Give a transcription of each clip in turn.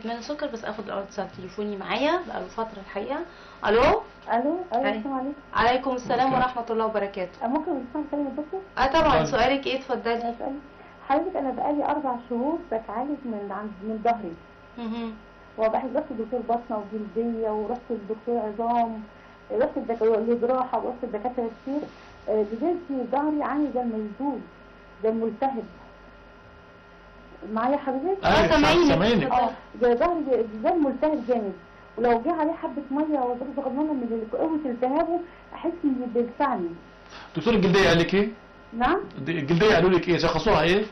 كتمان سكر، بس اخد الاول اتصال تليفوني معايا بقاله فتره الحقيقه. الو. الو. ايوه السلام عليكم. عليكم السلام ورحمه الله وبركاته. ممكن نسمع كلمه الدكتور؟ طبعا. سؤالك ايه؟ اتفضلي. حضرتك انا بقالي 4 شهور بتعالج من ظهري. رحت لدكتور بطنه وجلديه، ورحت لدكتور عظام، رحت لجراحه، ورحت لدكاتره كتير. دلوقتي ظهري عامل زي المسدود، زي الملتهب. معايا حضرتك؟ سامعينك. زي ظهري زي الملتهب جامد، ولو جه عليه حبه ميه وظبط غضنانه من قوه التهابه احس انه بيلسعني. دكتور الجلديه قال لك ايه؟ نعم؟ الجلديه قالوا لك ايه؟ شخصوها ايه؟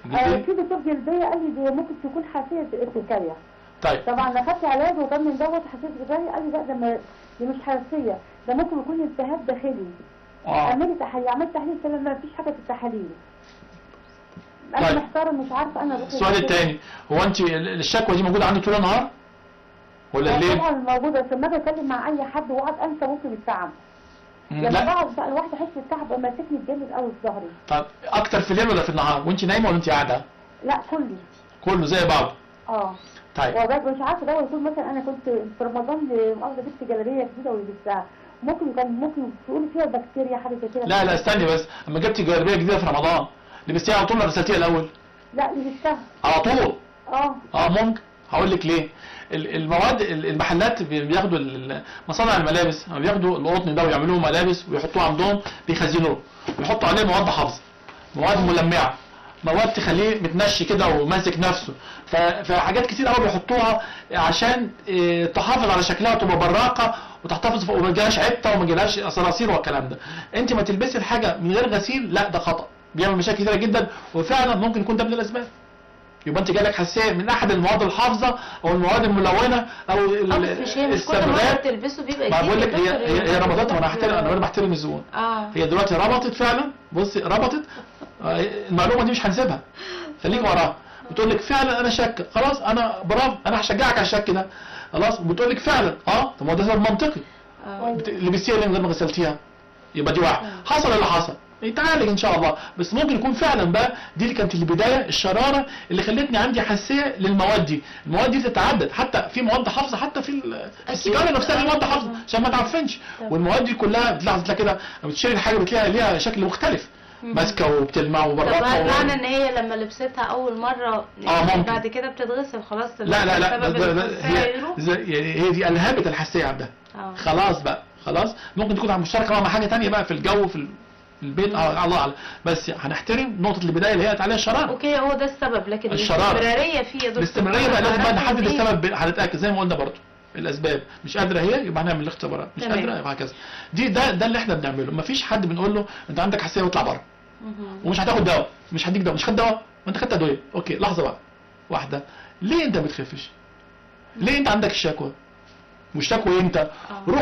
في دكتور جلديه قال لي دي ممكن تكون حساسيه ارتكاريه. طيب طبعا انا خدت علاج وكان من دوت حساسيه ارتكاريه، قال لي لا دي مش حساسيه، ده ممكن يكون التهاب داخلي. عملت تحليل طلع ما فيش حاجه في التحاليل. انا طيب. محتاره مش عارفه انا. السؤال الثاني، هو انت الشكوى دي موجوده عندك طول النهار ولا الليل؟ طبعا موجوده، بس لما بتكلم مع اي حد واقعد انسى ممكن التعب. لما بقعد بقى لوحدي احس التعب لما ماسكني جامد قوي في ظهري. طب اكتر في الليل ولا في النهار؟ وانت نايمه ولا انت قاعده؟ لا كله زي بعض. طيب مش عارفه ده يكون مثلا انا كنت في رمضان مؤاخذه جبت جلابيه جديده ولبستها، ممكن تقولي فيها بكتيريا حاجه زي كده. لا استني بس، اما جبتي جلابيه جديده في رمضان لبستيها على طول ولا غسلتيها الاول؟ لا لبستها على طول. ممكن. هقول لك ليه. المواد المحلات بياخدوا مصانع الملابس بياخدوا القطن ده ويعملوه ملابس ويحطوه عندهم بيخزنوه ويحطوا عليه مواد حافظه، مواد ملمعه، مواد تخليه متنشي كده وماسك نفسه. فحاجات كتير قوي بيحطوها عشان تحافظ على شكلها وتبقى براقه وتحتفظ وما تجيلهاش عبته وما تجيلهاش صراصير والكلام ده. انت ما تلبسي الحاجه من غير غسيل، لا ده خطا، بيعمل مشاكل كتيره جدا، وفعلا ممكن يكون ده من الاسباب. يبقى انت جالك حساسيه من احد المواد الحافظه او المواد الملونه او السبغات تلبسه بيبقى ما بقول لك هي ربطتها. انا بحترم الزبون. هي دلوقتي ربطت فعلا. بصي ربطت المعلومه دي مش هنسيبها، خليك وراها. بتقول لك فعلا انا شاكه، خلاص انا برافو انا هشجعك على الشك ده، خلاص. بتقول لك فعلا طب ما ده سبب منطقي. لبستيها ليه من غير ما غسلتيها؟ يبقى دي واحد حصل اللي حصل، يتعالج ان شاء الله. بس ممكن يكون فعلا بقى دي اللي كانت البدايه، الشراره اللي خلتني عندي حساسيه للمواد دي. المواد دي تتعدد، حتى في مواد حافظه حتى في السيجاره نفسها في مواد حافظه عشان ما تعفنش. والمواد دي كلها بتلاحظ كده لما بتشتري الحاجه بتلاقيها ليها شكل مختلف، ماسكه وبتلمع وبراقه. طب معنى ان هي لما لبستها اول مره بعد كده بتتغسل خلاص؟ لا هي دي الهبت الحساسيه عندها. خلاص بقى خلاص. ممكن تكون مشتركه مع حاجه ثانيه بقى في الجو في البيت، الله اعلم. بس هنحترم نقطه البدايه اللي هي قالت عليها الشراره. اوكي، هو ده السبب، لكن الاستمراريه فيه يا دكتور. الاستمراريه بقى لازم بقى نحدد السبب، هنتاكد زي ما قلنا برضه الاسباب. مش قادره هي يبقى هنعمل الاختبارات، مش قادره يبقى هكذا. ده اللي احنا بنعمله. مفيش حد بنقول له انت عندك حساسيه واطلع بره ومش هتاخد دواء، مش هديك دواء، مش خد دواء، ما انت خدت ادويه. اوكي لحظه بقى واحده، ليه انت ما بتخفش؟ ليه انت عندك الشكوى؟ مش شكوى امتى؟ روح